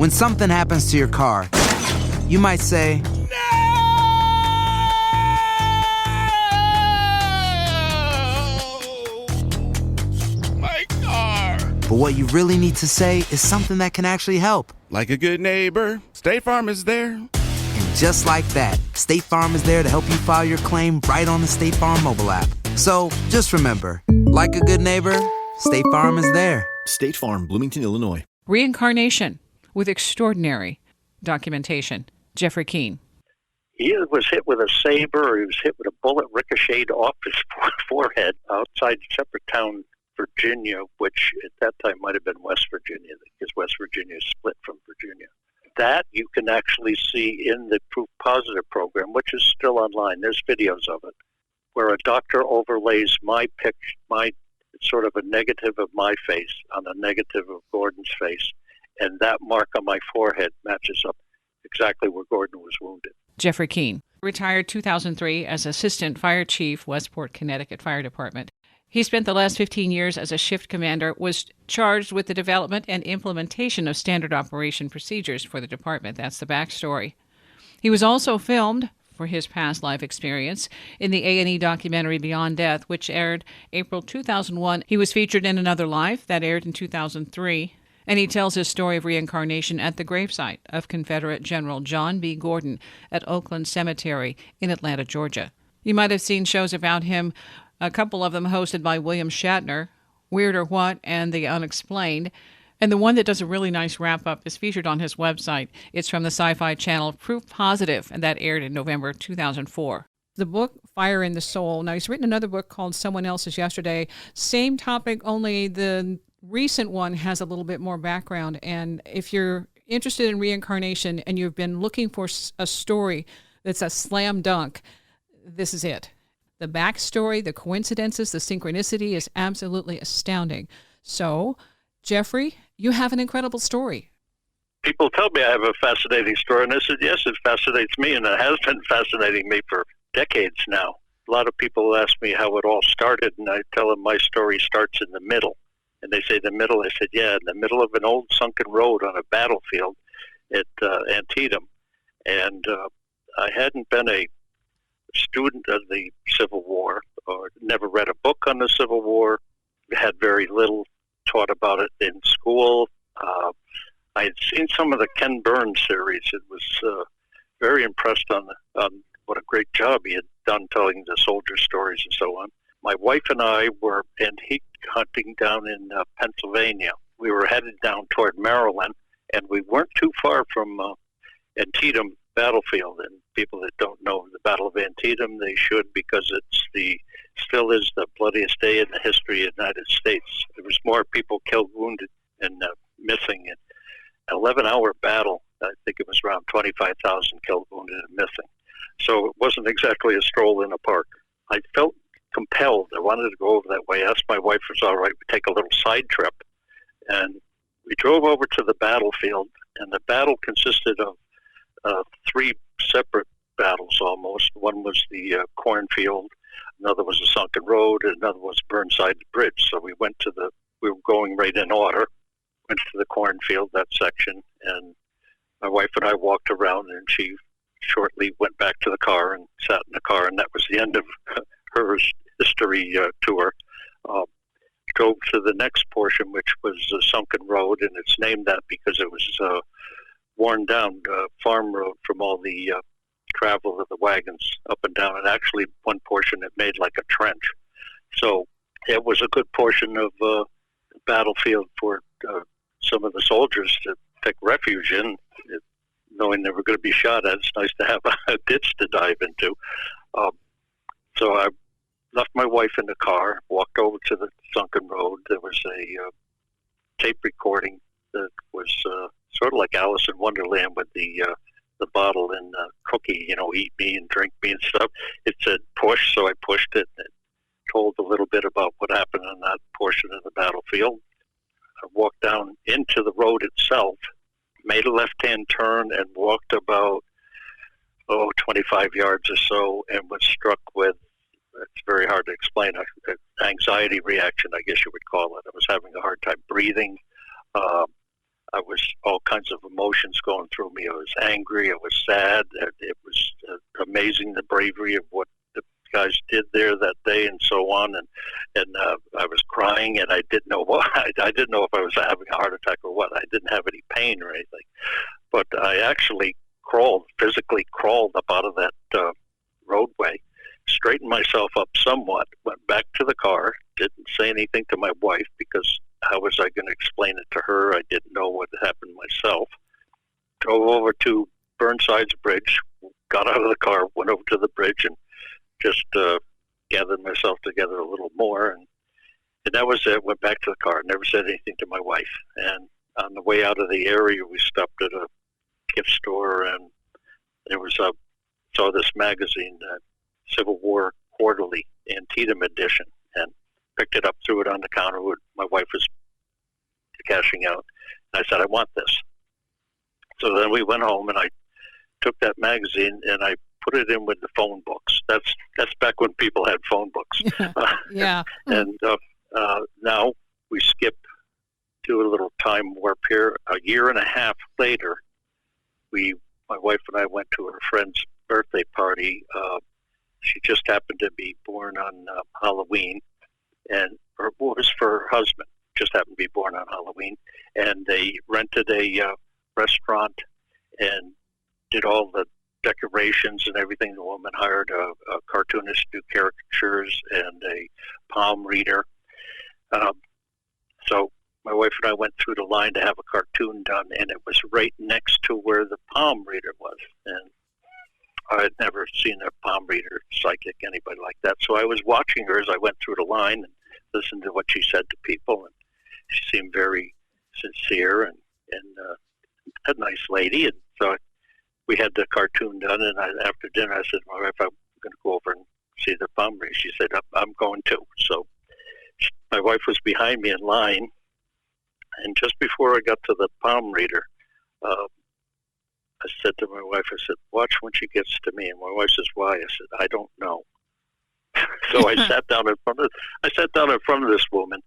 When something happens to your car, you might say, My car! but what you really need to say is something that can actually help. Like a good neighbor, State Farm is there. And just like that, State Farm is there to help you file your claim right on the State Farm mobile app. So just remember, like a good neighbor, State Farm is there. State Farm, Bloomington, Illinois. Reincarnation with extraordinary documentation. Jeffrey Keene. He was hit with a saber, or he was hit with a bullet ricocheted off his forehead outside Shepherdtown, Virginia, which at that time might have been West Virginia, because West Virginia is split from Virginia. That you can actually see in the Proof Positive program, which is still online. There's videos of it, where a doctor overlays my picture, my sort of a negative of my face on a negative of Gordon's face, and that mark on my forehead matches up exactly where Gordon was wounded. Jeffrey Keene, retired 2003 as Assistant Fire Chief, Westport, Connecticut Fire Department. He spent the last 15 years as a shift commander, was charged with the development and implementation of standard operation procedures for the department. That's the backstory. He was also filmed for his past life experience in the A&E documentary Beyond Death, which aired April 2001. He was featured in Another Life, that aired in 2003. And he tells his story of reincarnation at the gravesite of Confederate General John B. Gordon at Oakland Cemetery in Atlanta, Georgia. You might have seen shows about him, a couple of them hosted by William Shatner, Weird or What and The Unexplained. And the one that does a really nice wrap-up is featured on his website. It's from the Sci-Fi channel Proof Positive, and that aired in November 2004. The book, Fire in the Soul. Now, he's written another book called Someone Else's Yesterday. Same topic, only the recent one has a little bit more background. And if you're interested in reincarnation and you've been looking for a story that's a slam dunk, this is it. The backstory, the coincidences, the synchronicity is absolutely astounding. So, Jeffrey, you have an incredible story. People tell me I have a fascinating story, and I said, yes, it fascinates me, and it has been fascinating me for decades now. A lot of people ask me how it all started, and I tell them my story starts in the middle. And they say the middle. I said, yeah, in the middle of an old sunken road on a battlefield at Antietam. And I hadn't been a student of the Civil War or never read a book on the Civil War, had very little taught about it in school. I had seen some of the Ken Burns series. It was very impressed on what a great job he had done telling the soldier stories and so on. My wife and I were antique hunting down in Pennsylvania. We were headed down toward Maryland, and we weren't too far from Antietam battlefield. And people that don't know the Battle of Antietam, they should, because it's still is the bloodiest day in the history of the United States. There was more people killed, wounded, and missing. An 11-hour battle. I think it was around 25,000 killed, wounded, and missing. So it wasn't exactly a stroll in a park. I felt compelled. I wanted to go over that way. I asked my wife if it was all right. We take a little side trip. And we drove over to the battlefield, and the battle consisted of three separate battles almost. One was the cornfield, another was the sunken road, and another was Burnside Bridge. So we were going right in order, went to the cornfield, that section, and my wife and I walked around, and she shortly went back to the car and sat in the car, and that was the end of her history tour. Drove to the next portion, which was the sunken road, and it's named that because it was worn down farm road from all the travel of the wagons up and down, and actually one portion it made like a trench. So it was a good portion of the battlefield for some of the soldiers to take refuge in, knowing they were going to be shot at. It's nice to have a ditch to dive into. So I left my wife in the car, walked over to the sunken road. There was a tape recording that was sort of like Alice in Wonderland with the bottle and cookie, eat me and drink me and stuff. It said push, so I pushed it and told a little bit about what happened on that portion of the battlefield. I walked down into the road itself, made a left-hand turn, and walked about 25 yards or so, and was struck with, it's very hard to explain, an anxiety reaction, I guess you would call it. I was having a hard time breathing. I was all kinds of emotions going through me. I was angry. I was sad. It was amazing the bravery of what the guys did there that day, and so on. And I was crying, and I didn't know what. I didn't know if I was having a heart attack or what. I didn't have any pain or anything, but I actually physically crawled up out of that roadway, straightened myself up somewhat, went back to the car, didn't say anything to my wife because how was I going to explain it to her? I didn't know what had happened myself. Drove over to Burnside's Bridge, got out of the car, went over to the bridge, and just gathered myself together a little more. And that was it. Went back to the car. Never said anything to my wife. And on the way out of the area, we stopped at a gift store, and there was saw this magazine, Civil War Quarterly, Antietam edition, and picked it up, threw it on the counter. My wife was cashing out, and I said, I want this. So then we went home, and I took that magazine, and I put it in with the phone books. That's back when people had phone books. Yeah. And now we skip to a little time warp here. A year and a half later, my wife and I went to her friend's birthday party. She just happened to be born on Halloween, and it was for her husband. Just happened to be born on Halloween, and they rented a restaurant and did all the decorations and everything. The woman hired a cartoonist to do caricatures and a palm reader. So my wife and I went through the line to have a cartoon done, and it was right next to where the palm reader was. And I had never seen a palm reader, psychic, anybody like that. So I was watching her as I went through the line and listened to what she said to people. And she seemed very sincere and a nice lady. And so we had the cartoon done. And after dinner, I said, my wife, I'm going to go over and see the palm reader. She said, I'm going too. So my wife was behind me in line. And just before I got to the palm reader, I said to my wife, I said, watch when she gets to me. And my wife says, why? I said, I don't know. So I sat down in front of this woman,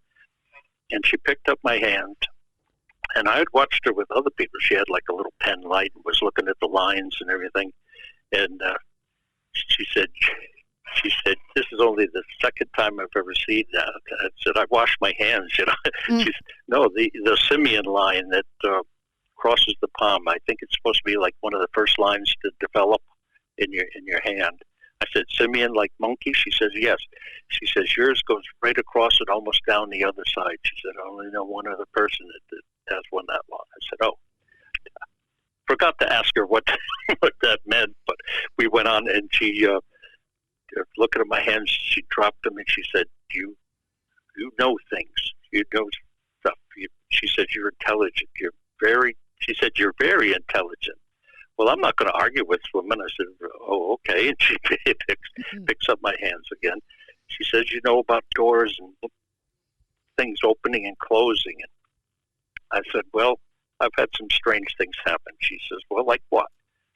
and she picked up my hand. And I had watched her with other people. She had like a little pen light and was looking at the lines and everything. And she said, this is only the second time I've ever seen that. I said, I washed my hands, you know. She said, no, the simian line that crosses the palm, I think it's supposed to be like one of the first lines to develop in your hand. I said, simian like monkey? She says, yes. She says, yours goes right across it, almost down the other side. She said, I only know one other person that has one that long. I said, oh. Forgot to ask her what that meant, but we went on, and she, looking at my hands, she dropped them, and she said, you know things. You know stuff. She said, you're intelligent. She said, you're very intelligent. Well, I'm not going to argue with this woman. I said, oh, okay. And she picks up my hands again. She says, you know about doors and things opening and closing. And I said, well, I've had some strange things happen. She says, well, like what?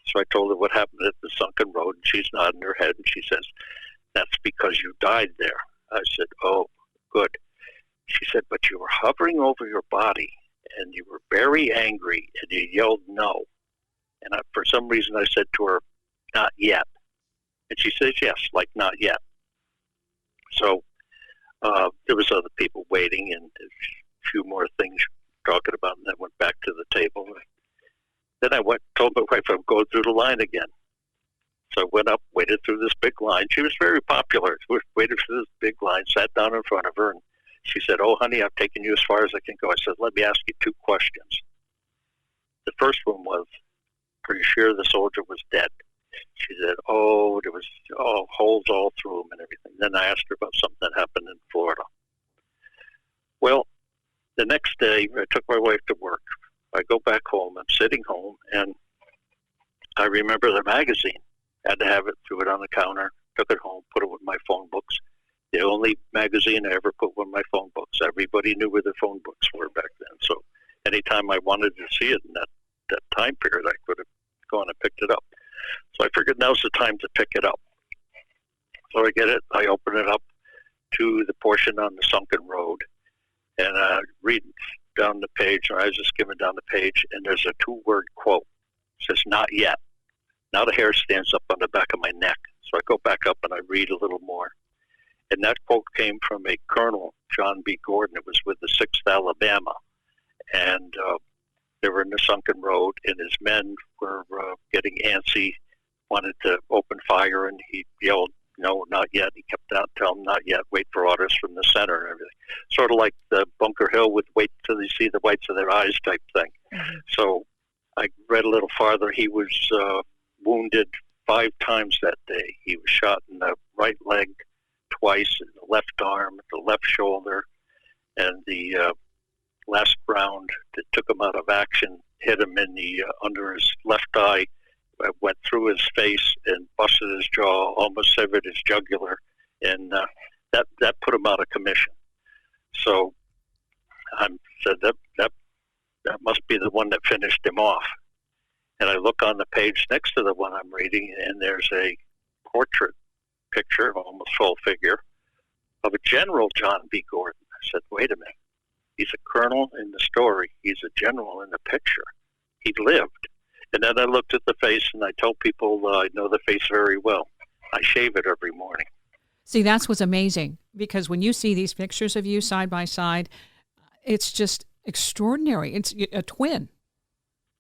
So I told her what happened at the sunken road, and she's nodding her head, and she says, that's because you died there. I said, oh, good. She said, but you were hovering over your body, and you were very angry, and you yelled no. And for some reason I said to her, not yet. And she says, yes, like not yet. So there was other people waiting, and a few more things talking about, and then went back to the table. Then I told my wife I'm going through the line again. So I went up, waited through this big line. She was very popular. We waited for this big line, sat down in front of her, and she said, oh, honey, I've taken you as far as I can go. I said, let me ask you two questions. The first one was, are you sure the soldier was dead? She said, oh, there was holes all through him and everything. Then I asked her about something that happened in Florida. Well, the next day, I took my wife to work. I go back home. I'm sitting home, and I remember the magazine. Had to have it, threw it on the counter, took it home, put it with my phone books. The only magazine I ever put with my phone books. Everybody knew where their phone books were back then. So anytime I wanted to see it in that time period, I could have gone and picked it up. So I figured now's the time to pick it up. So I get it. I open it up to the portion on the sunken road, and I read down the page, or I was just skimming down the page, and there's a 2-word quote. It says, "Not yet." Now the hair stands up on the back of my neck. So I go back up and I read a little more. And that quote came from a Colonel, John B. Gordon. It was with the 6th Alabama. And they were in the sunken road, and his men were getting antsy, wanted to open fire, and he yelled, "No, not yet." He kept on telling them, "Not yet, wait for orders from the center," and everything. Sort of like the Bunker Hill with "wait till you see the whites of their eyes" type thing. Mm-hmm. So I read a little farther. He was wounded 5 times that day. He was shot in the right leg twice, in the left arm, the left shoulder, and the last round that took him out of action hit him in the under his left eye, went through his face and busted his jaw, almost severed his jugular, and that put him out of commission. So I said that must be the one that finished him off. And I look on the page next to the one I'm reading, and there's a portrait picture, almost full figure, of a General John B. Gordon. I said, wait a minute. He's a colonel in the story. He's a general in the picture. He lived. And then I looked at the face, and I told people I know the face very well. I shave it every morning. See, that's what's amazing, because when you see these pictures of you side by side, it's just extraordinary. It's a twin.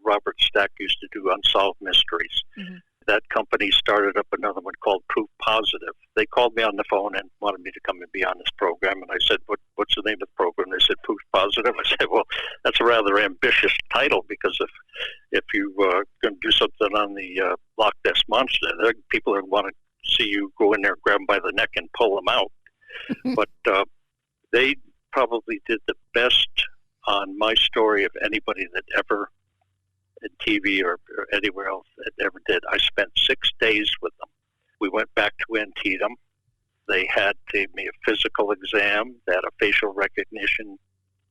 Robert Stack used to do Unsolved Mysteries. Mm-hmm. That company started up another one called Proof Positive. They called me on the phone and wanted me to come and be on this program. And I said, what's the name of the program? They said, Proof Positive. I said, well, that's a rather ambitious title, because if you going to do something on the Loch Ness Monster, people are want to see you go in there, grab them by the neck, and pull them out. But they probably did the best on my story of anybody that ever in TV or anywhere else that ever did. I spent 6 days with them. We went back to Antietam. They gave me a physical exam. They had a facial recognition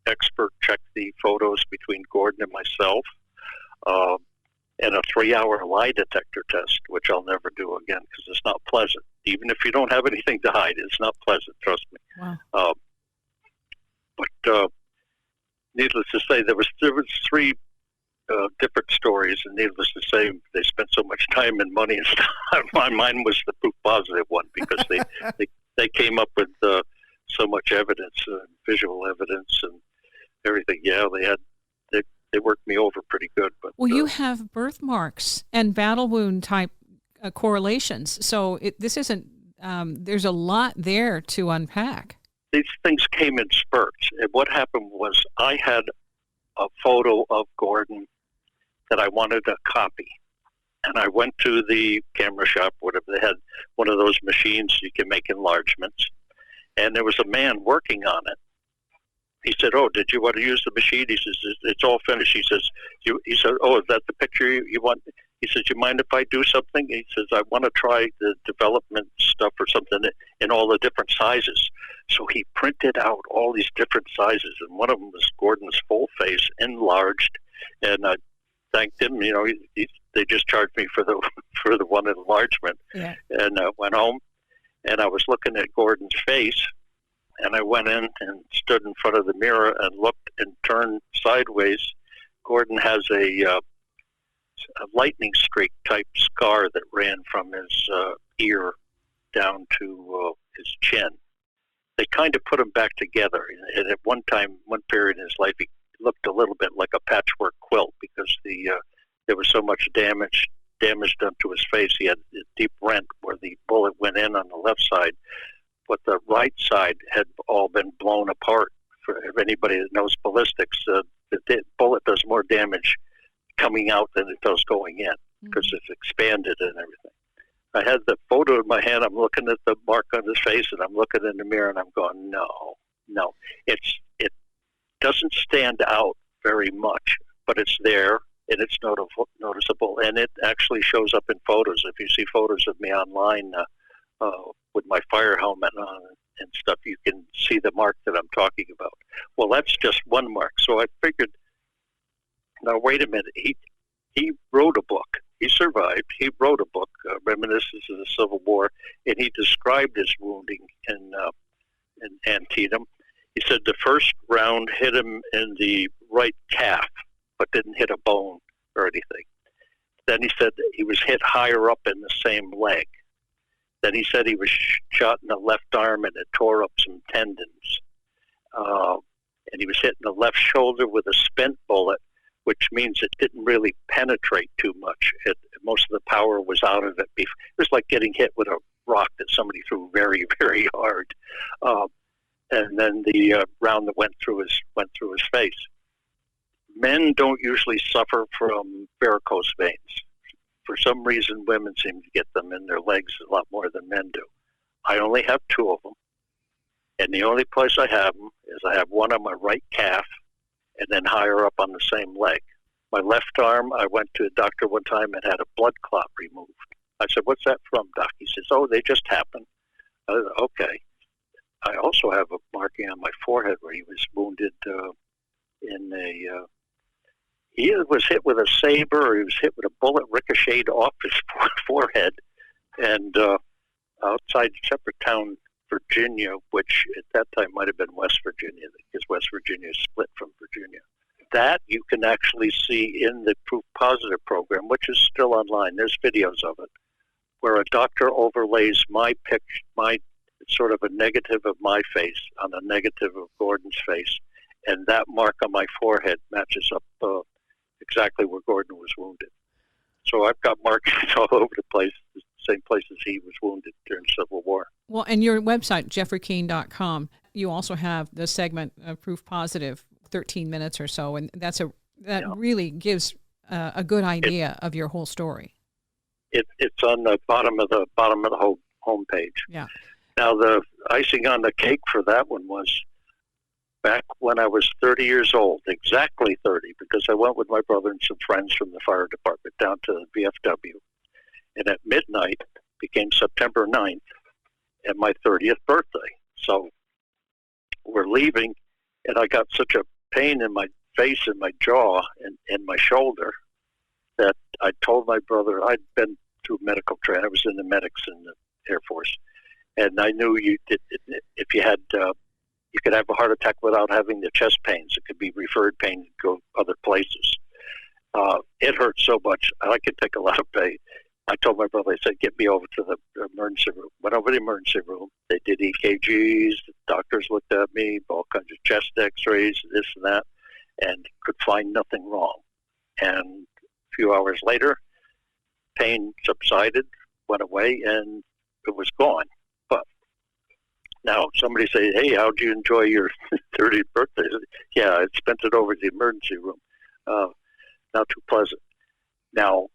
expert check the photos between Gordon and myself, and a 3-hour lie detector test, which I'll never do again because it's not pleasant. Even if you don't have anything to hide, it's not pleasant, trust me. Wow. But needless to say, there was 3 different stories, and needless to say, they spent so much time and money and stuff. My mind was the Proof Positive one, because they came up with so much evidence, visual evidence, and everything. Yeah, they worked me over pretty good. But you have birthmarks and battle wound type correlations, so this isn't. There's a lot there to unpack. These things came in spurts, and what happened was I had a photo of Gordon that I wanted a copy. And I went to the camera shop, whatever. They had one of those machines you can make enlargements. And there was a man working on it. He said, "Oh, did you want to use the machine?" He says, "It's all finished." He says, "Oh, is that the picture you want?" He says, "You mind if I do something?" He says, "I want to try the development stuff or something in all the different sizes." So he printed out all these different sizes, and one of them was Gordon's full face, enlarged. And I thanked him. You know, they just charged me for the one enlargement. Yeah. And I went home, and I was looking at Gordon's face, and I went in and stood in front of the mirror and looked and turned sideways. Gordon has a lightning streak type scar that ran from his ear down to his chin. They kind of put him back together. And at one period in his life, he looked a little bit like a patchwork quilt, because there was so much damage done to his face. He had a deep rent where the bullet went in on the left side, but the right side had all been blown apart. For anybody that knows ballistics, the bullet does more damage coming out than it does going in, because it's expanded and everything. I had the photo in my hand. I'm looking at the mark on his face, and I'm looking in the mirror, and I'm going, no. It doesn't stand out very much, but it's there, and it's noticeable, and it actually shows up in photos. If you see photos of me online with my fire helmet on and stuff, you can see the mark that I'm talking about. Well, that's just one mark. So I figured, now wait a minute, he wrote a book. He survived. He wrote a book, Reminiscences of the Civil War, and he described his wounding in Antietam. He said the first round hit him in the right calf, but didn't hit a bone or anything. Then he said that he was hit higher up in the same leg. Then he said he was shot in the left arm and it tore up some tendons. And he was hit in the left shoulder with a spent bullet, which means it didn't really penetrate too much. Most of the power was out of it. It was like getting hit with a rock that somebody threw very, very hard. And then the round that went through his face. Men don't usually suffer from varicose veins. For some reason, women seem to get them in their legs a lot more than men do. I only have 2 of them. And the only place I have them is I have one on my right calf and then higher up on the same leg. My left arm, I went to a doctor one time and had a blood clot removed. I said, "What's that from, Doc?" He says, "Oh, they just happened." I said, "Okay." I also have a marking on my forehead where he was wounded he was hit with a saber, or he was hit with a bullet ricocheted off his forehead. And outside Shepherdtown, Virginia, which at that time might have been West Virginia, because West Virginia is split from Virginia. That you can actually see in the Proof Positive program, which is still online. There's videos of it, where a doctor overlays my picture, my sort of a negative of my face on a negative of Gordon's face, and that mark on my forehead matches up exactly where Gordon was wounded. So I've got markings all over the place, the same places he was wounded during the Civil War. Well, and your website, jeffreykeene.com, you also have the segment of Proof Positive, 13 minutes or so, and that really gives a good idea of your whole story. It's on the bottom of the whole homepage. Yeah. Now, the icing on the cake for that one was back when I was 30 years old, exactly 30, because I went with my brother and some friends from the fire department down to the VFW. And at midnight became September 9th and my 30th birthday. So we're leaving, and I got such a pain in my face and my jaw and my shoulder that I told my brother, I'd been through medical training. I was in the medics in the Air Force. And I knew if you had, you could have a heart attack without having the chest pains. It could be referred pain and go other places. It hurt so much, I could take a lot of pain. I told my brother, I said, "Get me over to the emergency room." Went over to the emergency room. They did EKGs. The doctors looked at me, all kinds of chest x-rays, this and that, and could find nothing wrong. And a few hours later, pain subsided, went away, and it was gone. But now somebody say, "Hey, how'd you enjoy your 30th birthday?" I said, "Yeah, I spent it over at the emergency room. Not too pleasant." Now,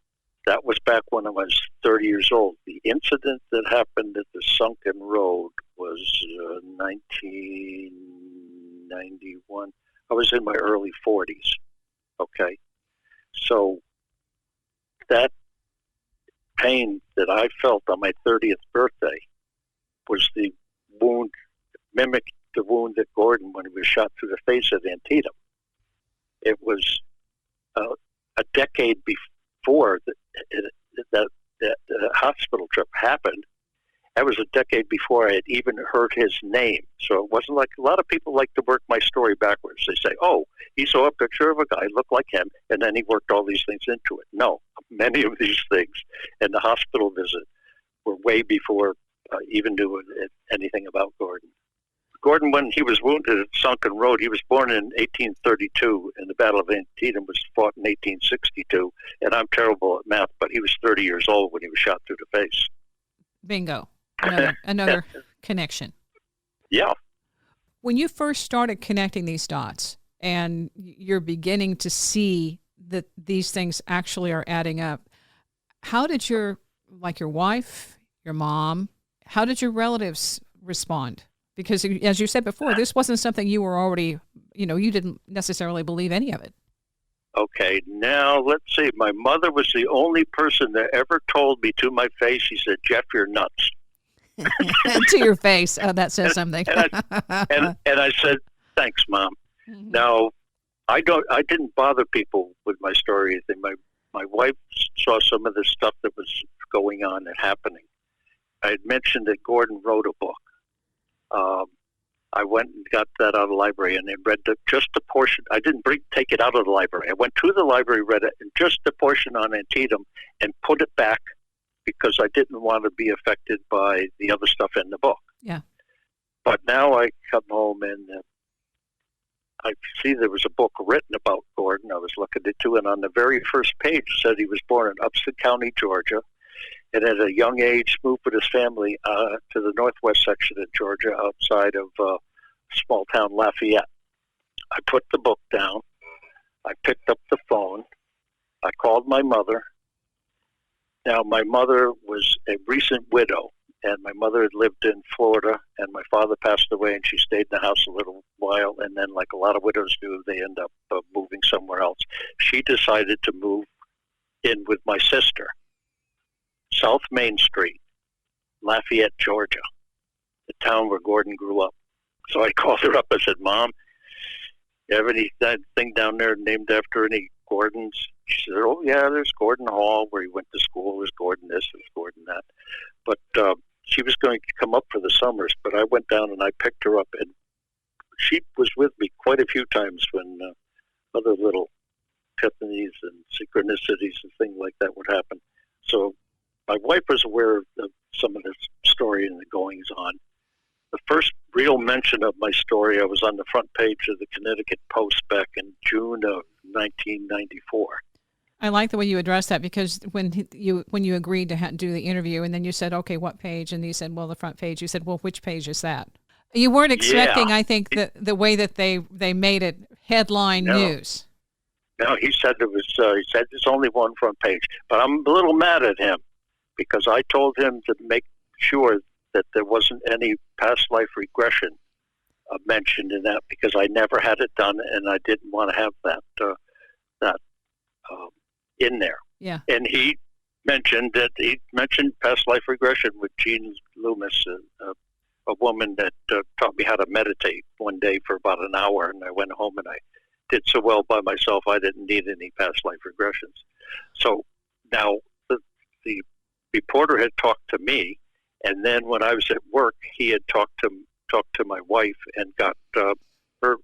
that was back when I was 30 years old. The incident that happened at the Sunken Road was 1991. I was in my early 40s, okay? So that pain that I felt on my 30th birthday was the wound, mimicked the wound that Gordon, when he was shot through the face at Antietam. It was a decade before that hospital trip happened. That was a decade before I had even heard his name. So it wasn't like, a lot of people like to work my story backwards. They say, "Oh, he saw a picture of a guy, looked like him, and then he worked all these things into it." No, many of these things and the hospital visit were way before I even knew anything about Gordon. Gordon, when he was wounded at Sunken Road, he was born in 1832, and the Battle of Antietam was fought in 1862. And I'm terrible at math, but he was 30 years old when he was shot through the face. Bingo. Another connection. Yeah. When you first started connecting these dots and you're beginning to see that these things actually are adding up, how did your wife, your mom, how did your relatives respond? Because as you said before, this wasn't something you were already, you didn't necessarily believe any of it. Okay, now let's see. My mother was the only person that ever told me to my face, she said, "Jeff, you're nuts." To your face. Oh, that says something. and I said, "Thanks, Mom." Mm-hmm. Now, I didn't bother people with my story. My wife saw some of the stuff that was going on and happening. I had mentioned that Gordon wrote a book. I went and got that out of the library and read just the portion. I didn't take it out of the library. I went to the library, read it, and just the portion on Antietam, and put it back because I didn't want to be affected by the other stuff in the book. Yeah. But now I come home and I see there was a book written about Gordon. I was looking into it, and on the very first page it said he was born in Upson County, Georgia, and at a young age moved with his family to the northwest section of Georgia outside of small town Lafayette. I put the book down. I picked up the phone. I called my mother. Now, my mother was a recent widow, and my mother had lived in Florida, and my father passed away, and she stayed in the house a little while, and then, like a lot of widows do, they end up moving somewhere else. She decided to move in with my sister, South Main Street, Lafayette, Georgia, the town where Gordon grew up. So I called her up. I said, Mom, you have anything down there named after any Gordons? She said, oh, yeah, there's Gordon Hall where he went to school. There's Gordon this, there's Gordon that. But she was going to come up for the summers, but I went down and I picked her up, and she was with me quite a few times when other little epiphanies and synchronicities and things like that would happen. So my wife was aware of some of this story and the goings on. The first real mention of my story, I was on the front page of the Connecticut Post back in June of 1994. I like the way you addressed that, because when you agreed to do the interview, and then you said, okay, what page? And you said, well, the front page. You said, well, which page is that? You weren't expecting, I think, the way that they made it headline news. No, he said he said there's only one front page. But I'm a little mad at him because I told him to make sure that there wasn't any past life regression mentioned in that, because I never had it done, and I didn't want to have that in there. Yeah. And he mentioned past life regression with Jean Loomis, a woman that taught me how to meditate one day for about an hour, and I went home and I did so well by myself I didn't need any past life regressions. So now the reporter had talked to me, and then when I was at work, he had talked to my wife and got her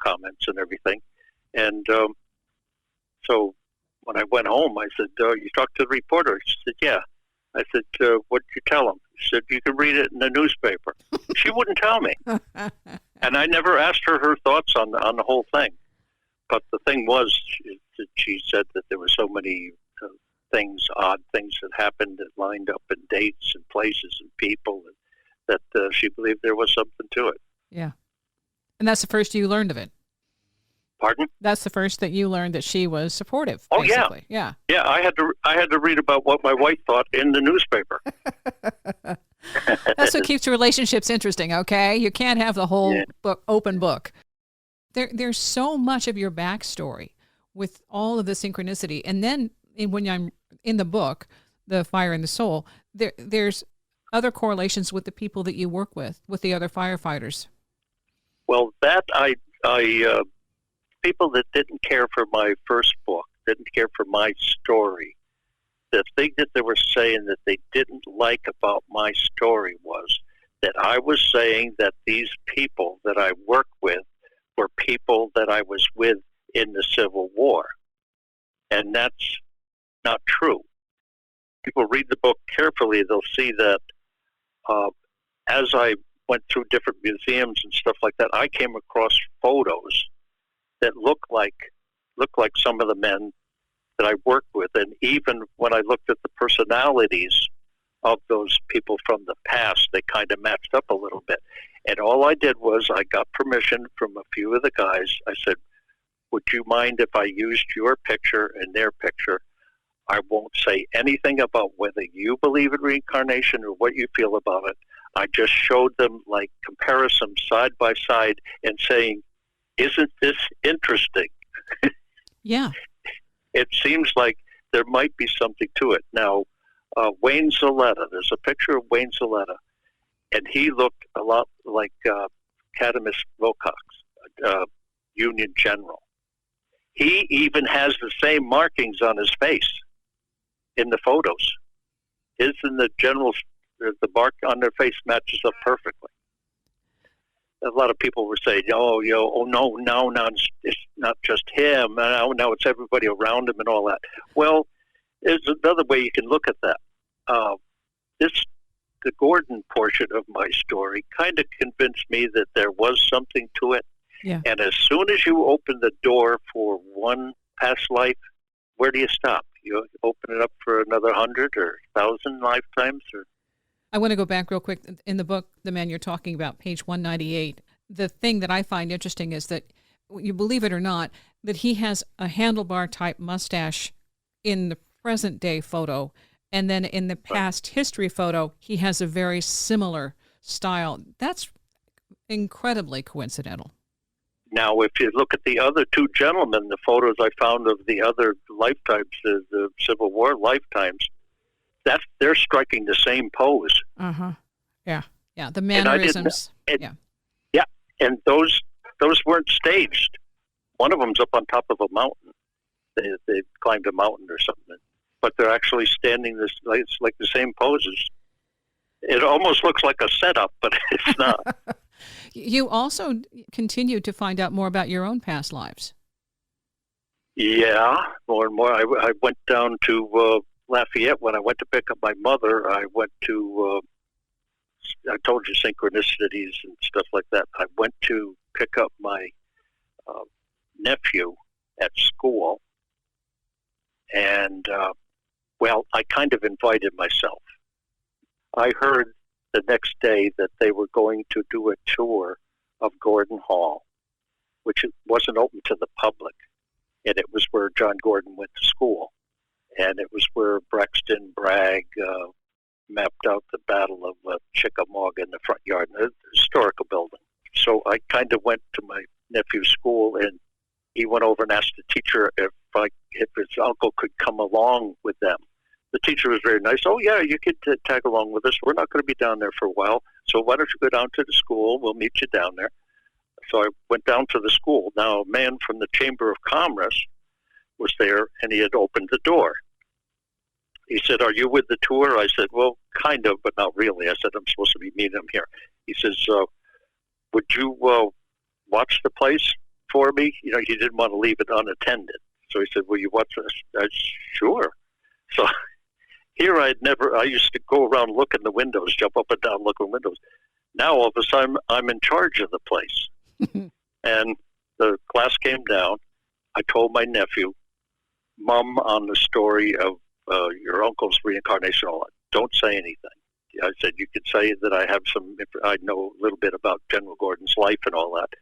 comments and everything. And so when I went home, I said, you talked to the reporter? She said, yeah. I said, what did you tell him? She said, you can read it in the newspaper. She wouldn't tell me. And I never asked her thoughts on the whole thing. But the thing was, she said that there were so many odd things that happened that lined up in dates and places and people, and that she believed there was something to it. Yeah. And that's the first you learned of it. Pardon? That's the first that you learned that she was supportive. Oh, basically. Yeah. Yeah, I had to read about what my wife thought in the newspaper. That's what keeps relationships interesting, okay? You can't have the whole open book. There's so much of your backstory with all of the synchronicity. And then when I'm in the book, The Fire and the Soul, there's other correlations with the people that you work with the other firefighters. Well, that I people that didn't care for my first book, didn't care for my story, the thing that they were saying that they didn't like about my story was that I was saying that these people that I work with were people that I was with in the Civil War. And that's not true. People read the book carefully, they'll see that as I went through different museums and stuff like that, I came across photos that look like some of the men that I worked with. And even when I looked at the personalities of those people from the past, they kind of matched up a little bit. And all I did was I got permission from a few of the guys. I said, would you mind if I used your picture and their picture? I won't say anything about whether you believe in reincarnation or what you feel about it. I just showed them like comparisons side by side and saying, isn't this interesting? Yeah. It seems like there might be something to it. Now, Wayne Zaletta, there's a picture of Wayne Zaletta, and he looked a lot like Cadamus Wilcox, Union General. He even has the same markings on his face in the photos. His and the general's, the mark on their face matches up perfectly. a lot of people were saying, oh, no, now it's not just him. Now it's everybody around him and all that. Well, there's another way you can look at that. The Gordon portion of my story kind of convinced me that there was something to it. Yeah. And as soon as you open the door for one past life, where do you stop? You open it up for another 100 or 1,000 lifetimes? Or I want to go back real quick. In the book, The Man You're Talking About, page 198, the thing that I find interesting is that, you believe it or not, that he has a handlebar-type mustache in the present-day photo, and then in the past history photo, he has a very similar style. That's incredibly coincidental. now, if you look at the other two gentlemen, the photos I found of the other lifetimes, the Civil War lifetimes, they're striking the same pose. Uh-huh. Yeah. Yeah. The mannerisms. Yeah. And those weren't staged. One of them's up on top of a mountain. They climbed a mountain or something. But they're actually standing it's like the same poses. It almost looks like a setup, but it's not. You also continued to find out more about your own past lives. Yeah, more and more. I went down to Lafayette when I went to pick up my mother. I went to, I told you, synchronicities and stuff like that. I went to pick up my nephew at school. And, I kind of invited myself. I heard the next day that they were going to do a tour of Gordon Hall, which wasn't open to the public. And it was where John Gordon went to school. And it was where Braxton Bragg mapped out the Battle of Chickamauga in the front yard, in the historical building. So I kind of went to my nephew's school, and he went over and asked the teacher if his uncle could come along with them. The teacher was very nice. Oh, yeah, you could tag along with us. We're not going to be down there for a while, so why don't you go down to the school? We'll meet you down there. So I went down to the school. Now, a man from the Chamber of Commerce was there, and he had opened the door. He said, "Are you with the tour?" I said, "Well, kind of, but not really." I said, "I'm supposed to be meeting him here." He says, "Would you watch the place for me?" You know, he didn't want to leave it unattended. So he said, "Will you watch this?" I said, "Sure." So here I used to go around looking the windows, jump up and down looking windows. Now all of a sudden I'm in charge of the place. And the class came down. I told my nephew, "Mum, on the story of your uncle's reincarnation, all that. Don't say anything." I said, "You could say that I know a little bit about General Gordon's life and all that."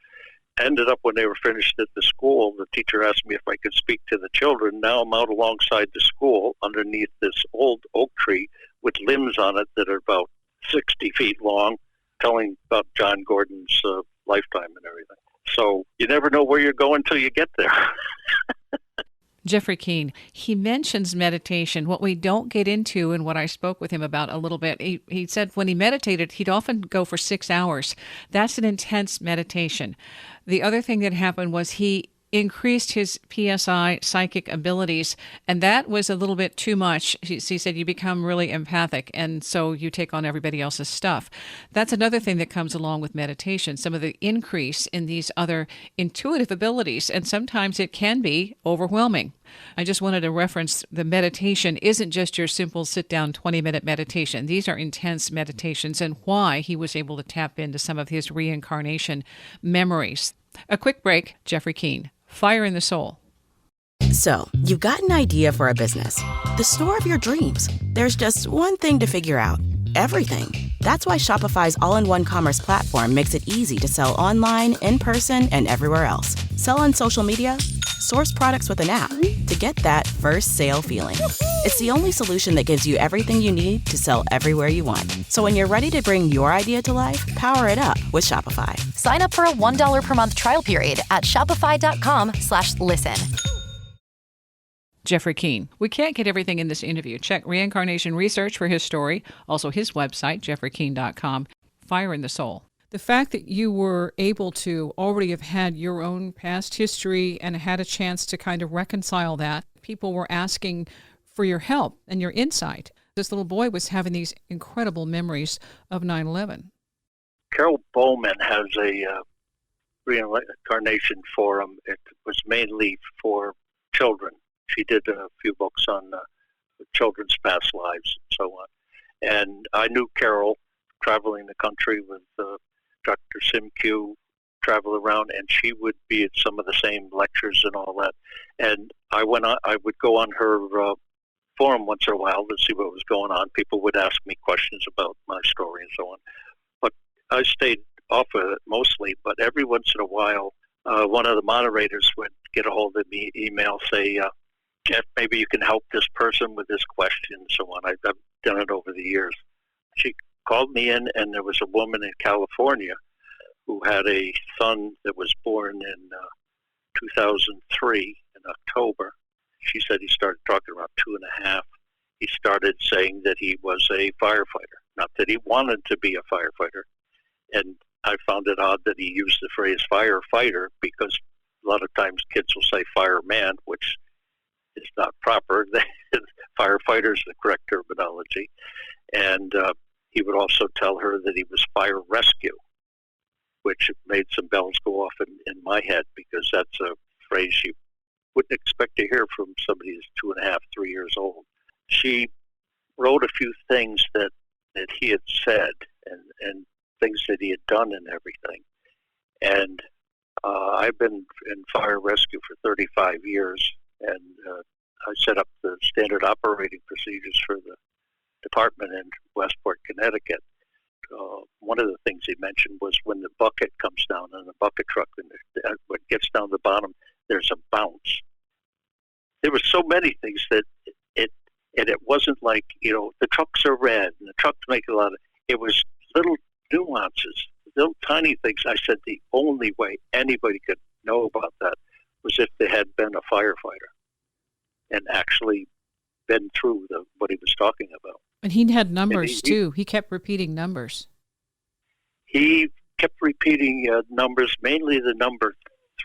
Ended up when they were finished at the school, the teacher asked me if I could speak to the children. Now I'm out alongside the school underneath this old oak tree with limbs on it that are about 60 feet long, telling about John Gordon's lifetime and everything. So you never know where you're going till you get there. Jeffrey Keene, he mentions meditation. What we don't get into, and what I spoke with him about a little bit, he said when he meditated, he'd often go for 6 hours. That's an intense meditation. The other thing that happened was he increased his PSI psychic abilities, and that was a little bit too much. He said you become really empathic, and so you take on everybody else's stuff. That's another thing that comes along with meditation, some of the increase in these other intuitive abilities, and sometimes it can be overwhelming. I just wanted to reference the meditation isn't just your simple sit-down 20-minute meditation. These are intense meditations, and why he was able to tap into some of his reincarnation memories. A quick break, Jeffrey Keene. Fire in the Soul. So, you've got an idea for a business. The store of your dreams. There's just one thing to figure out. Everything. That's why Shopify's all-in-one commerce platform makes it easy to sell online, in person, and everywhere else. Sell on social media, source products with an app to get that first sale feeling. It's the only solution that gives you everything you need to sell everywhere you want. So when you're ready to bring your idea to life, power it up with Shopify. Sign up for a $1 per month trial period at shopify.com/listen. Jeffrey Keene. We can't get everything in this interview. Check Reincarnation Research for his story, also his website, jeffreykeene.com. Fire in the Soul. The fact that you were able to already have had your own past history and had a chance to kind of reconcile that, people were asking for your help and your insight. This little boy was having these incredible memories of 9/11. Carol Bowman has a Reincarnation forum. It was mainly for children. She did a few books on children's past lives and so on. And I knew Carol traveling the country with Dr. Simq, travel around, and she would be at some of the same lectures and all that. And I would go on her forum once in a while to see what was going on. People would ask me questions about my story and so on. But I stayed off of it mostly, but every once in a while, one of the moderators would get a hold of me, email, say, Jeff, maybe you can help this person with this question and so on. I've done it over the years. She called me in, and there was a woman in California who had a son that was born in 2003 in October. She said he started talking around 2.5. He started saying that he was a firefighter, not that he wanted to be a firefighter. And I found it odd that he used the phrase firefighter, because a lot of times kids will say fireman, which is not proper. Firefighter is the correct terminology. And he would also tell her that he was fire rescue, which made some bells go off in my head, because that's a phrase you wouldn't expect to hear from somebody who's 2.5, 3 years old. She wrote a few things that he had said and things that he had done and everything. And I've been in fire rescue for 35 years, and I set up the standard operating procedures for the department in Westport, Connecticut. One of the things he mentioned was when the bucket comes down in the bucket truck, and when it gets down the bottom, there's a bounce. There were so many things that it wasn't like, the trucks are red and the trucks make a lot of, it was little nuances, little tiny things. I said the only way anybody could know about that was if they had been a firefighter and actually been through what he was talking about. And he had numbers, too. He kept repeating numbers. He kept repeating numbers, mainly the number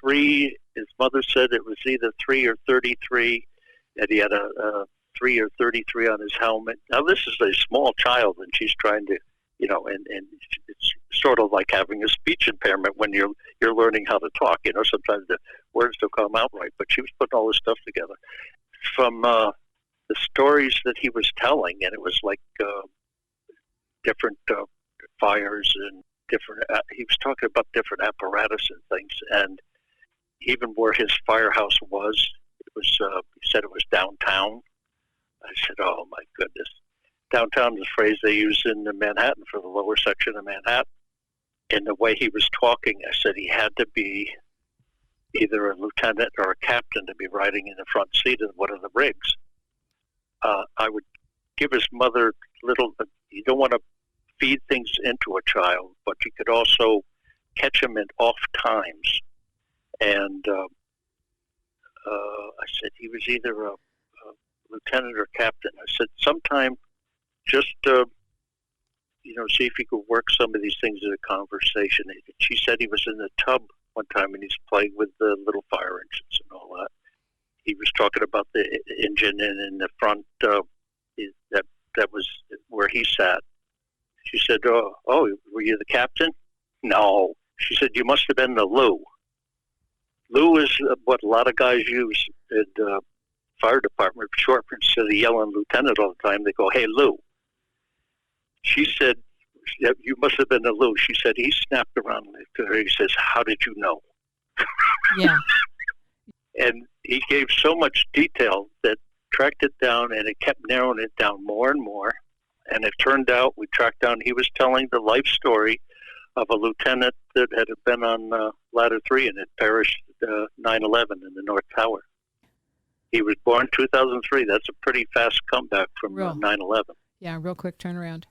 3. His mother said it was either 3 or 33, and he had a 3 or 33 on his helmet. Now, this is a small child, and she's trying to, and it's sort of like having a speech impairment when you're learning how to talk. Sometimes the words don't come out right, but she was putting all this stuff together. From the stories that he was telling, and it was like different fires and different, he was talking about different apparatus and things, and even where his firehouse was, it was, he said it was downtown. I said, oh my goodness. Downtown is a phrase they use in Manhattan for the lower section of Manhattan. And the way he was talking, I said he had to be either a lieutenant or a captain to be riding in the front seat of one of the rigs. I would give his mother you don't want to feed things into a child, but you could also catch him at off times. And I said he was either a lieutenant or captain. I said sometime just, see if you could work some of these things in a conversation. She said he was in the tub one time and he's playing with the little fire engines and all that. He was talking about the engine in the front, that was where he sat. She said, oh, were you the captain? No. She said, you must have been the Lou. Lou is what a lot of guys use at fire department short, instead of yelling lieutenant all the time, they go, hey, Lou. She said, you must have been the Lou. She said, he snapped around to her. He says, how did you know? Yeah. And he gave so much detail that tracked it down, and it kept narrowing it down more and more. And it turned out we tracked down, he was telling the life story of a lieutenant that had been on Ladder 3 and had perished 9/11 in the North Tower. He was born 2003. That's a pretty fast comeback from 9/11. Yeah, real quick turnaround.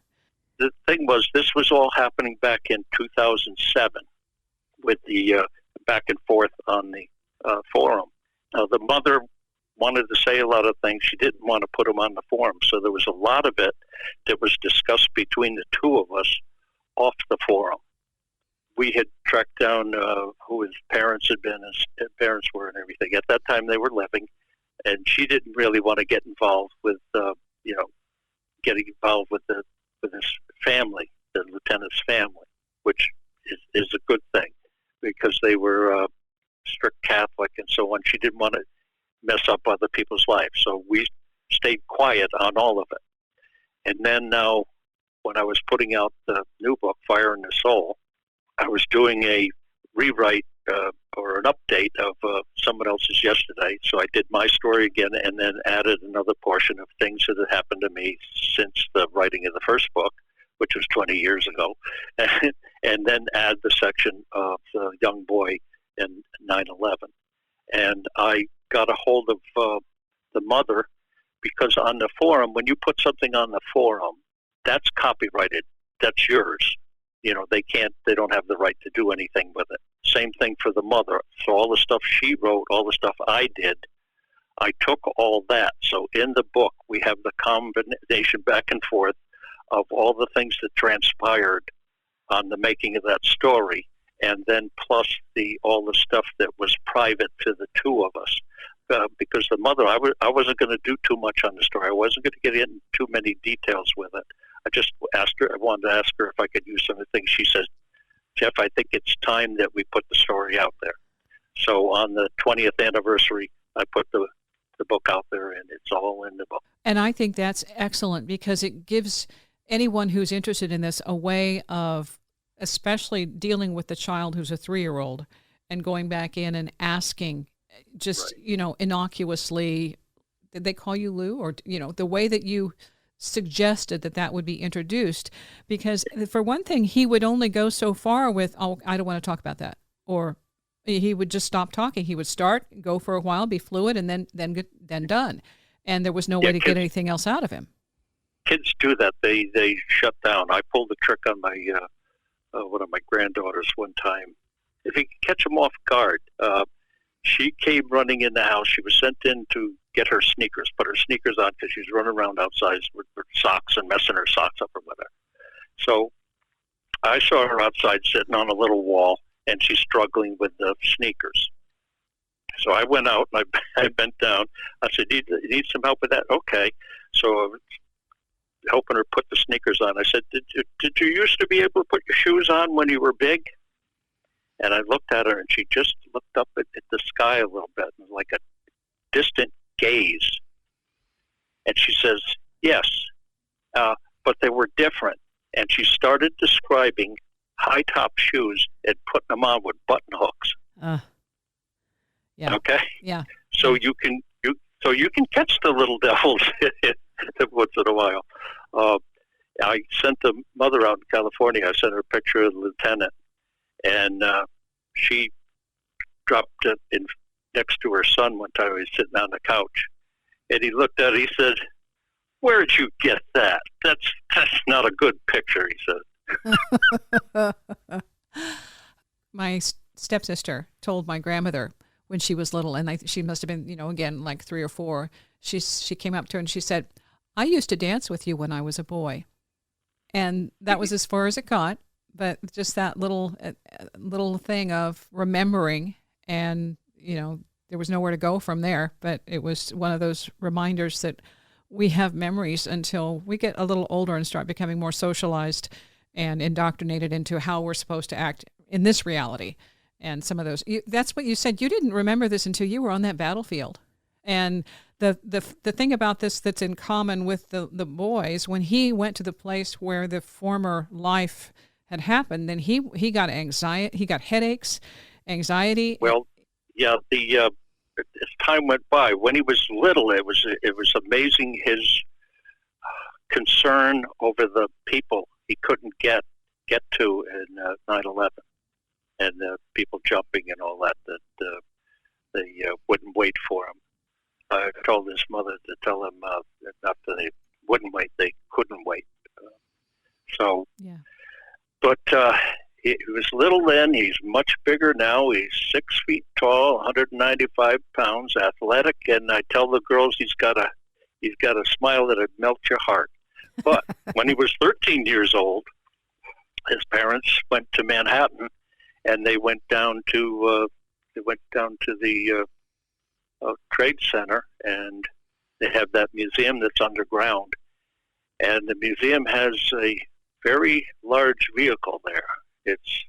The thing was, this was all happening back in 2007 with the back and forth on the forum. Now, the mother wanted to say a lot of things. She didn't want to put them on the forum, so there was a lot of it that was discussed between the two of us off the forum. We had tracked down who his parents had been, his parents were, and everything. At that time, they were living, and she didn't really want to get involved with, getting involved with his family, the lieutenant's family. which is a good thing because they were strict Catholic and so on. She didn't want to mess up other people's lives. So we stayed quiet on all of it. And then now, when I was putting out the new book, Fire in the Soul, I was doing a rewrite or an update of someone else's yesterday. So I did my story again and then added another portion of things that had happened to me since the writing of the first book, which was 20 years ago, and then add the section of the young boy in 9/11. And I got a hold of the mother, because on the forum, when you put something on the forum, that's copyrighted. That's yours. They don't have the right to do anything with it. Same thing for the mother. So all the stuff she wrote, all the stuff I did, I took all that. So in the book, we have the combination back and forth of all the things that transpired on the making of that story, and then plus all the stuff that was private to the two of us. Because the mother, I wasn't going to do too much on the story. I wasn't going to get into too many details with it. I just asked her. I wanted to ask her if I could use some of the things. She says, "Jeff, I think it's time that we put the story out there." So on the 20th anniversary, I put the book out there, and it's all in the book. And I think that's excellent because it gives anyone who's interested in this a way of, especially dealing with the child who's a 3-year-old, and going back in and asking, just Right. Innocuously, did they call you Lou, or the way that you suggested that would be introduced, because for one thing, he would only go so far with, "Oh, I don't want to talk about that," or he would just stop talking. He would start, go for a while, be fluid, and then done, and there was no way to get anything else out of him. Kids do that. They shut down. I pulled the trick on my one of my granddaughters one time. If you could catch them off guard, she came running in the house. She was sent in to get her sneakers, put her sneakers on because she was running around outside with her socks and messing her socks up or whatever. So I saw her outside sitting on a little wall, and she's struggling with the sneakers. So I went out and I bent down. I said, you need some help with that? Okay. So I was helping her put the sneakers on. I said, did you used to be able to put your shoes on when you were big? And I looked at her, and she just looked up at the sky a little bit, like a distant gaze. And she says, yes, but they were different. And she started describing high-top shoes and putting them on with button hooks. Yeah. Okay? Yeah. So you can catch the little devils once in a while. I sent the mother out in California. I sent her a picture of the lieutenant, and she dropped it in next to her son one time. He was sitting on the couch, and he looked at it. He said, "Where'd you get that? That's not a good picture," he said. My stepsister told my grandmother when she was little, and she must have been, again, like 3 or 4. She came up to her and she said, "I used to dance with you when I was a boy," and that was as far as it got. But just that little thing of remembering, and there was nowhere to go from there. But it was one of those reminders that we have memories until we get a little older and start becoming more socialized and indoctrinated into how we're supposed to act in this reality. And some of those, that's what you said. You didn't remember this until you were on that battlefield. And the thing about this that's in common with the boys, when he went to the place where the former life had happened, then he got anxiety, he got headaches, anxiety. Well, yeah, as time went by, when he was little, it was amazing his concern over the people he couldn't get to in 9/11, and people jumping and all that they wouldn't wait for him. I told his mother to tell him not that they wouldn't wait, they couldn't wait. Yeah. But he was little then. He's much bigger now. He's 6 feet tall, 195 pounds, athletic, and I tell the girls he's got a smile that'd melt your heart. But when he was 13 years old, his parents went to Manhattan, and they went down to the Trade Center, and they have that museum that's underground, and the museum has a very large vehicle there, It's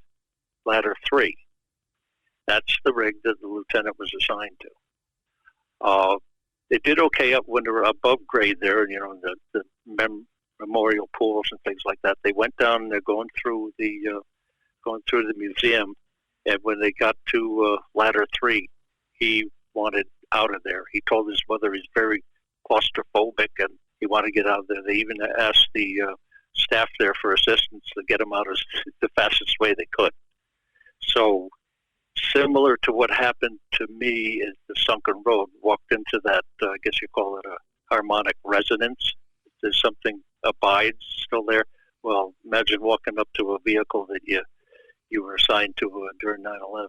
ladder 3. That's the rig that the lieutenant was assigned to. They did okay up when they were above grade there, the memorial pools and things like that. They went down and they're going through the museum, and when they got to ladder 3, he wanted out of there. He told his mother he's very claustrophobic and he wanted to get out of there. They even asked the staff there for assistance to get him out as the fastest way they could. So similar to what happened to me in the sunken road, walked into that, I guess you call it a harmonic resonance. There's something abides still there. Well, imagine walking up to a vehicle that you were assigned to during 9/11.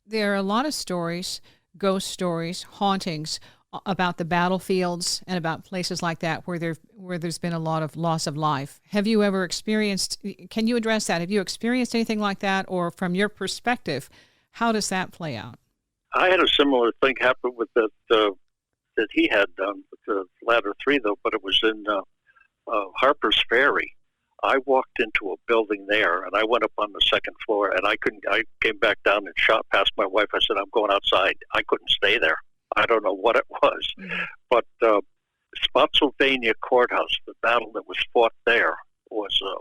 There are a lot of stories, ghost stories, hauntings about the battlefields and about places like that where there's been a lot of loss of life. Have you ever experienced, can you address that? Have you experienced anything like that? Or from your perspective, how does that play out? I had a similar thing happen with that he had done with the ladder 3, though, but it was in Harper's Ferry. I walked into a building there, and I went up on the second floor, and I came back down and shot past my wife. I said, I'm going outside. I couldn't stay there. I don't know what it was. Mm-hmm. But Spotsylvania Courthouse, the battle that was fought there was a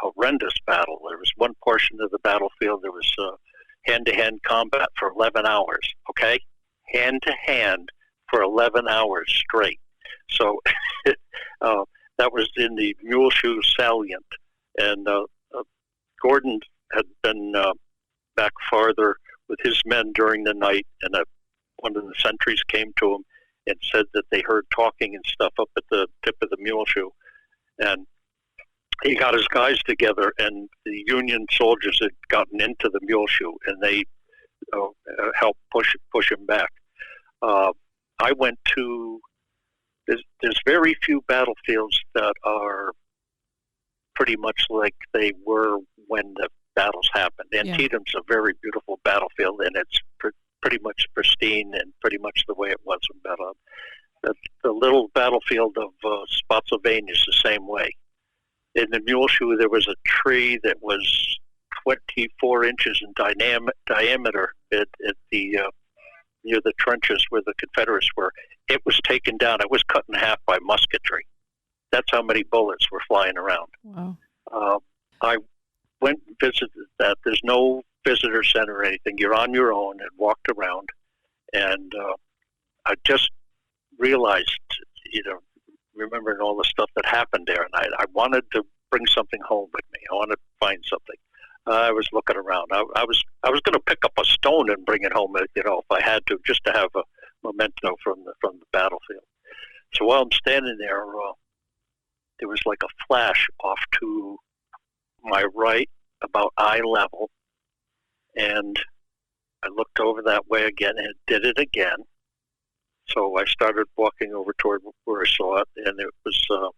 horrendous battle. There was one portion of the battlefield, there was hand-to-hand combat for 11 hours, okay? Hand-to-hand for 11 hours straight. So that was in the Muleshoe Salient. And Gordon had been back farther with his men during the night, and one of the sentries came to him and said that they heard talking and stuff up at the tip of the Muleshoe. And he got his guys together, and the Union soldiers had gotten into the Muleshoe, and they helped push him back. I went to there's very few battlefields that are pretty much like they were when the battles happened. Antietam's a very beautiful battlefield, and it's pretty much pristine and pretty much the way it was in battle. The little battlefield of Spotsylvania is the same way. In the Muleshoe, there was a tree that was 24 inches in diameter at the near the trenches where the Confederates were. It was taken down. It was cut in half by musketry. That's how many bullets were flying around. Wow. I went and visited that. There's no visitor center or anything. You're on your own, and walked around. And I just realized, remembering all the stuff that happened there, and I wanted to bring something home with me. I wanted to find something. I was looking around. I was going to pick up a stone and bring it home, if I had to, just to have a memento from the battlefield. So while I'm standing there, there was like a flash off to my right, about eye level, and I looked over that way again, and it did it again. So I started walking over toward where I saw it, and it was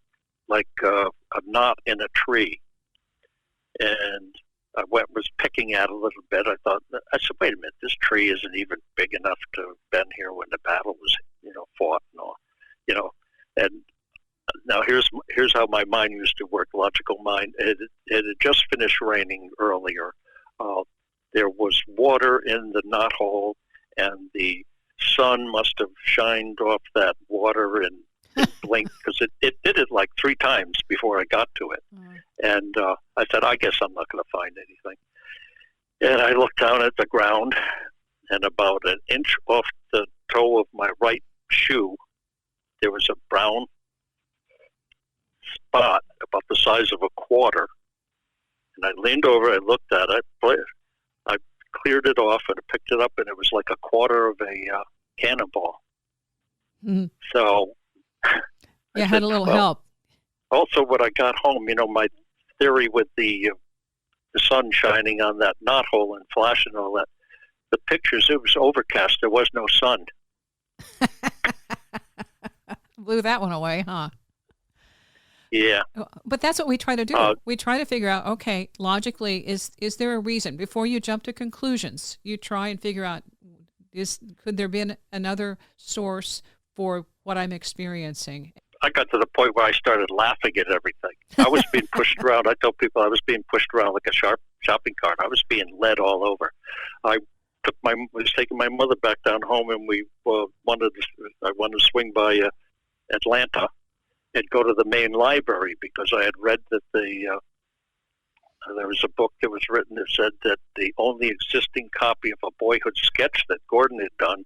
like a knot in a tree. And I was picking at it a little bit. I said, wait a minute, this tree isn't even big enough to have been here when the battle was, fought and all, And now here's how my mind used to work, logical mind. It had just finished raining earlier. There was water in the knothole, and the sun must have shined off that water and blinked, because it did it like 3 times before I got to it. And I said, I guess I'm not going to find anything. And I looked down at the ground, and about an inch off the toe of my right shoe, there was a brown spot about the size of a quarter. And I leaned over, I looked at it, I cleared it off, and I picked it up, and it was like a quarter of a cannonball. Mm-hmm. So I had a little help. Also, when I got home, my theory with the sun shining on that knothole and flashing and all that, the pictures, it was overcast. There was no sun. Blew that one away, huh? Yeah. But that's what we try to do. We try to figure out, okay, logically, is there a reason? Before you jump to conclusions, you try and figure out, could there be another source for what I'm experiencing? I got to the point where I started laughing at everything. I was being pushed around. I told people I was being pushed around like a shopping cart. I was being led all over. I was taking my mother back down home, and I wanted to swing by Atlanta and go to the main library because I had read that there was a book that was written that said that the only existing copy of a boyhood sketch that Gordon had done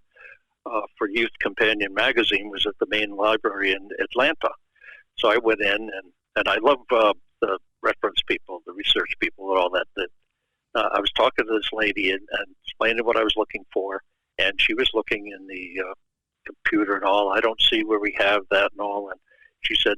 for Youth Companion magazine was at the main library in Atlanta. So I went in, and I love the reference people, the research people, and all that. I was talking to this lady and explaining what I was looking for, and she was looking in the computer and all. I don't see where we have that and all. And she said,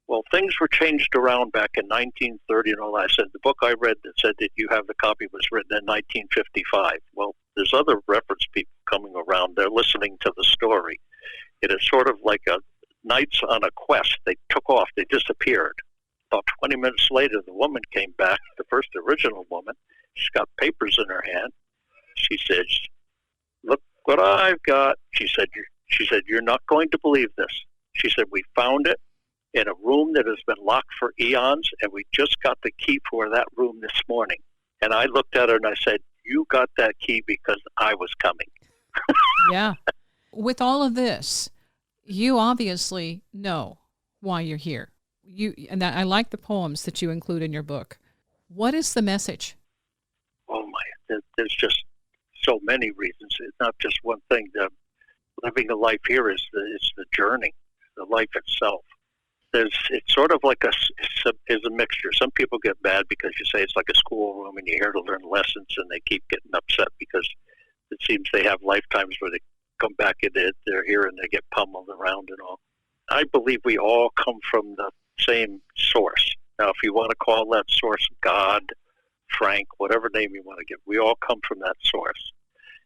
well, things were changed around back in 1930 and all that. I said, the book I read that said that you have the copy was written in 1955. Well, there's other reference people coming around. They're listening to the story. It is sort of like a knights on a quest. They took off. They disappeared. About 20 minutes later, the woman came back, the first original woman. She's got papers in her hand. She says, look what I've got. She said, you're not going to believe this. She said, we found it in a room that has been locked for eons, and we just got the key for that room this morning. And I looked at her and I said, you got that key because I was coming. Yeah. With all of this, you obviously know why you're here. And I like the poems that you include in your book. What is the message? Oh my, there's just so many reasons. It's not just one thing. Living a life here is the journey, the life itself. It's sort of like a mixture. Some people get mad because you say it's like a schoolroom and you're here to learn lessons, and they keep getting upset because it seems they have lifetimes where they come back and they're here and they get pummeled around and all. I believe we all come from the same source. Now, if you want to call that source God, Frank, whatever name you want to give, we all come from that source.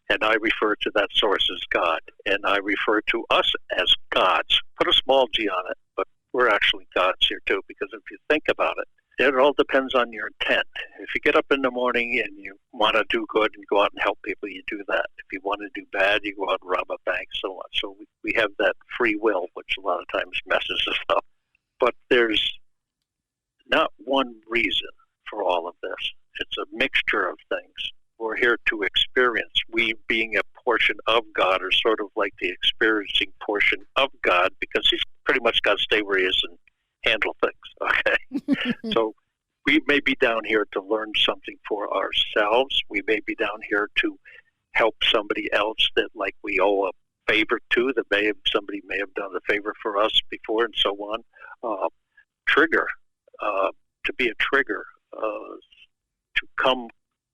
And I refer to that source as God. And I refer to us as gods. Put a small g on it, but we're actually gods here too, because if you think about it, it all depends on your intent. If you get up in the morning and you want to do good and go out and help people, you do that. If you want to do bad, you go out and rob a bank, so on. So we have that free will, which a lot of times messes us up. But there's not one reason for all of this. It's a mixture of things. We're here to experience. We, being a portion of God, are sort of like the experiencing portion of God, because he's pretty much got to stay where he is and handle things, okay? So we may be down here to learn something for ourselves. We may be down here to help somebody else that, like, we owe a favor to, that somebody may have done a favor for us before, and so on. To be a trigger, to come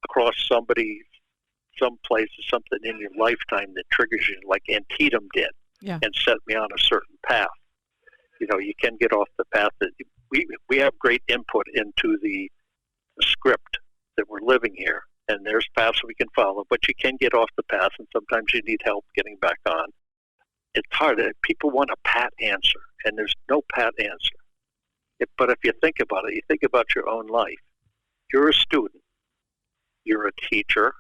across somebody, someplace, something in your lifetime that triggers you, like Antietam did, and set me on a certain path. You can get off the path. That we have great input into the script that we're living here, and there's paths we can follow, but you can get off the path, and sometimes you need help getting back on. It's hard. People want a pat answer, and there's no pat answer. But if you think about it, you think about your own life. You're a student. You're a teacher.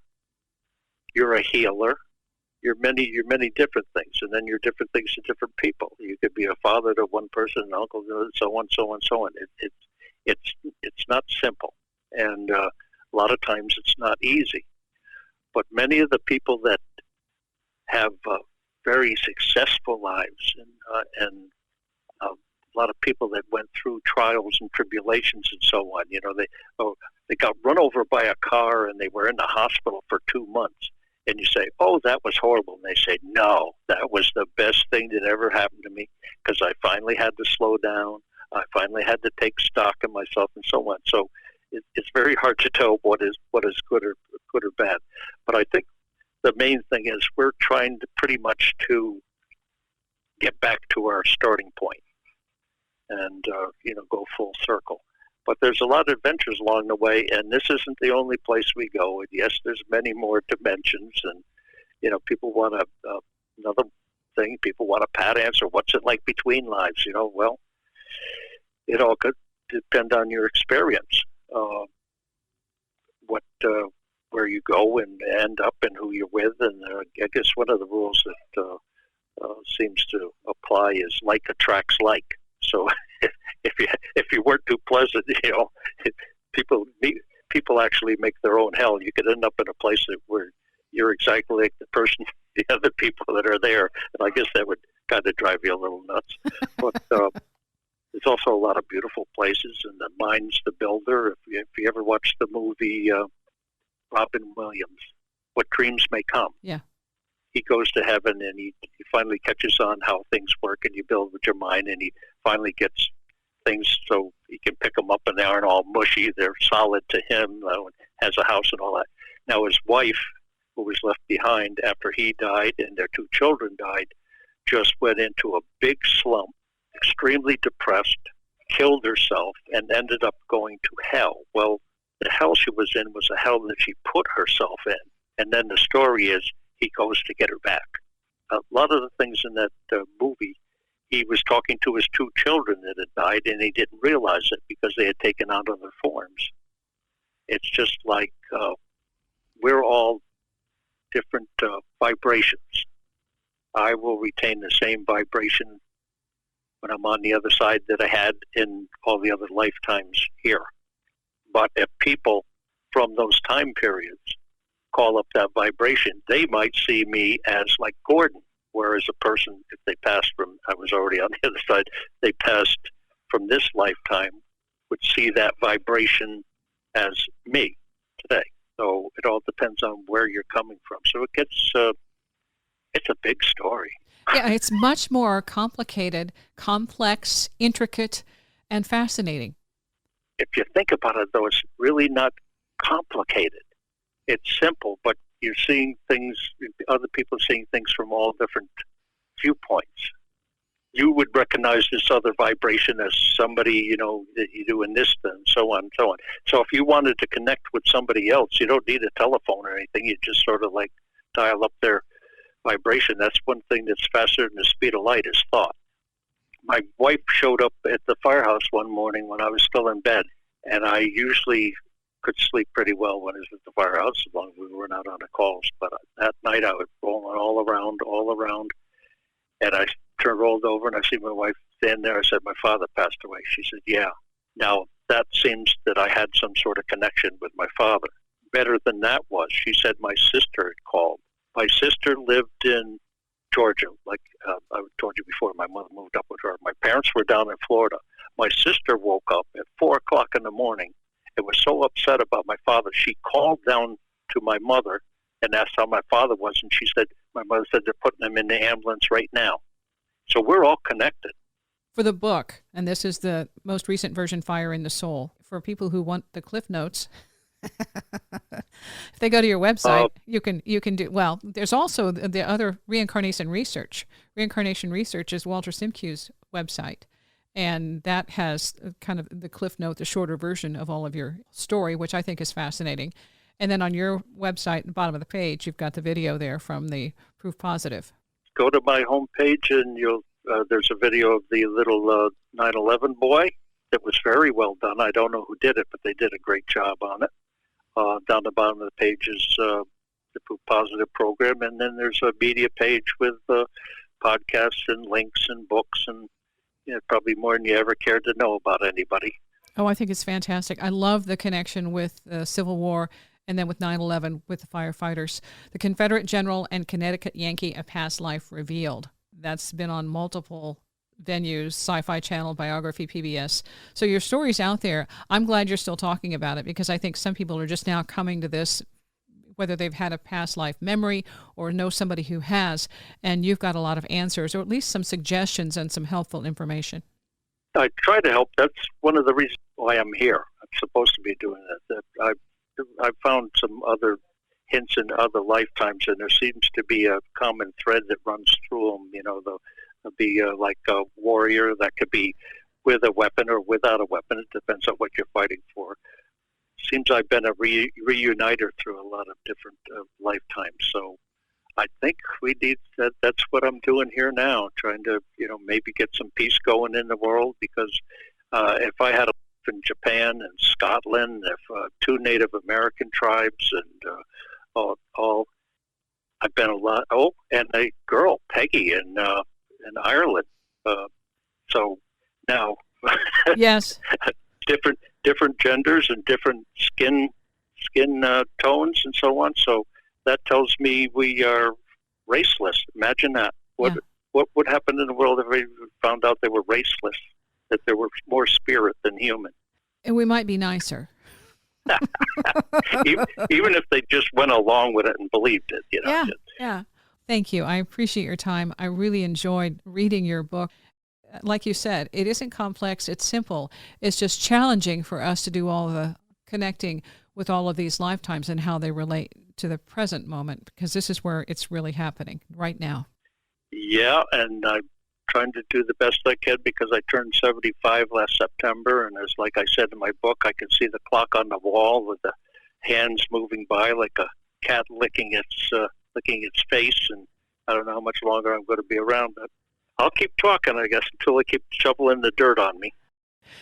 You're a healer. You're many different things, and then you're different things to different people. You could be a father to one person, an uncle to so on, so on, so on. It's not simple, and a lot of times it's not easy. But many of the people that have very successful lives, and a lot of people that went through trials and tribulations and so on, they got run over by a car and they were in the hospital for 2 months. And you say, oh, that was horrible. And they say, no, that was the best thing that ever happened to me, because I finally had to slow down. I finally had to take stock of myself and so on. So it's very hard to tell what is good or bad. But I think the main thing is we're trying to pretty much to get back to our starting point and, go full circle. But there's a lot of adventures along the way, and this isn't the only place we go. And yes, there's many more dimensions, and people want another thing. People want a pat answer. What's it like between lives? Well, it all could depend on your experience, where you go and end up, and who you're with. And I guess one of the rules that seems to apply is like attracts like. So if you weren't too pleasant, people actually make their own hell. You could end up in a place where you're exactly like the person, the other people that are there, and I guess that would kind of drive you a little nuts. But there's also a lot of beautiful places, and the mind's the builder. If you ever watch the movie Robin Williams, What Dreams May Come. Yeah. He goes to heaven, and he finally catches on how things work, and you build with your mind, and he finally gets things so he can pick them up, and they aren't all mushy. They're solid to him, has a house and all that. Now his wife, who was left behind after he died and their 2 children died, just went into a big slump, extremely depressed, killed herself, and ended up going to hell. Well, the hell she was in was a hell that she put herself in. And then the story is he goes to get her back. A lot of the things in that movie, he was talking to his 2 children that had died, and he didn't realize it because they had taken on other forms. It's just like we're all different vibrations. I will retain the same vibration when I'm on the other side that I had in all the other lifetimes here. But if people from those time periods call up that vibration, they might see me as like Gordon, whereas a person, if they passed from, I was already on the other side, they passed from this lifetime, would see that vibration as me today. So it all depends on where you're coming from. So it gets, it's a big story. Yeah, it's much more complicated, complex, intricate, and fascinating. If you think about it, though, it's really not complicated. It's simple, but you're seeing things, other people are seeing things from all different viewpoints. You would recognize this other vibration as somebody, that you do in this, and so on and so on. So if you wanted to connect with somebody else, you don't need a telephone or anything. You just sort of like dial up their vibration. That's one thing that's faster than the speed of light is thought. My wife showed up at the firehouse one morning when I was still in bed, and I usually could sleep pretty well when I was at the firehouse as long as we were not on the calls. But that night I was rolling all around, and I rolled over and I see my wife standing there. I said, "My father passed away." She said, "Yeah." Now that seems that I had some sort of connection with my father. Better than that was, she said my sister had called. My sister lived in Georgia, like I told you before. My mother moved up with her. My parents were down in Florida. My sister woke up at 4 o'clock in the morning and was so upset about my father. She called down to my mother and asked how my father was, and she said, my mother said they're putting him in the ambulance right now. So we're all connected. For the book, and this is the most recent version, Fire in the Soul, for people who want the Cliff Notes, if they go to your website, you can do, well, there's also the other Reincarnation Research. Reincarnation Research is Walter Simkew's website, and that has kind of the Cliff Note, the shorter version of all of your story, which I think is fascinating. And then on your website, at the bottom of the page, you've got the video there from the Proof Positive. Go to my homepage, and there's a video of the little 9/11 boy that was very well done. I don't know who did it, but they did a great job on it. Down the bottom of the page is the Proof Positive program, and then there's a media page with podcasts and links and books, and probably more than you ever cared to know about anybody. Oh, I think it's fantastic. I love the connection with the Civil War and then with 9/11 with the firefighters. The Confederate General and Connecticut Yankee, A Past Life Revealed. That's been on multiple venues, Sci-Fi Channel, Biography, PBS. So your story's out there. I'm glad you're still talking about it, because I think some people are just now coming to this, whether they've had a past life memory or know somebody who has, and you've got a lot of answers, or at least some suggestions and some helpful information. I try to help. That's one of the reasons why I'm here. I'm supposed to be doing that. I've found some other hints in other lifetimes, and there seems to be a common thread that runs through them. There'll be like a warrior that could be with a weapon or without a weapon. It depends on what you're fighting for. Seems I've been a reuniter through a lot of different lifetimes. So I think we need that. That's what I'm doing here now, trying to maybe get some peace going in the world. Because if I had a life in Japan and Scotland, if 2 Native American tribes and all I've been a lot. Oh, and a girl, Peggy, in Ireland. So now, Yes. different genders and different skin tones and so on. So that tells me we are raceless. Imagine that. What would happen in the world if we found out they were raceless? That there were more spirit than human. And we might be nicer. Even if they just went along with it and believed it, you know. Yeah. Thank you. I appreciate your time. I really enjoyed reading your book. Like you said, it isn't complex. It's simple. It's just challenging for us to do all the connecting with all of these lifetimes and how they relate to the present moment, because this is where it's really happening right now. Yeah, and I'm trying to do the best I can because I turned 75 last September, and as like I said in my book, I can see the clock on the wall with the hands moving by like a cat licking its face, and I don't know how much longer I'm going to be around, but I'll keep talking, I guess, until they keep shoveling the dirt on me.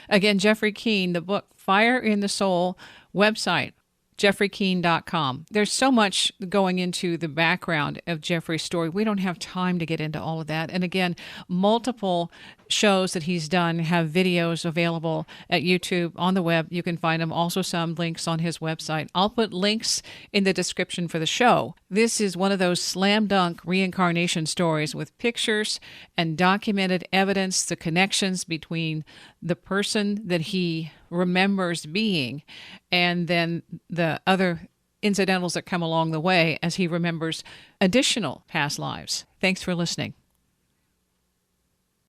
Again, Jeffrey Keene, the book Fire in the Soul, website, jeffreykeene.com. There's so much going into the background of Jeffrey's story. We don't have time to get into all of that. And again, multiple shows that he's done have videos available at YouTube, on the web. You can find them. Also some links on his website. I'll put links in the description for the show. This is one of those slam dunk reincarnation stories with pictures and documented evidence, the connections between the person that he remembers being and then the other incidentals that come along the way as he remembers additional past lives. Thanks for listening.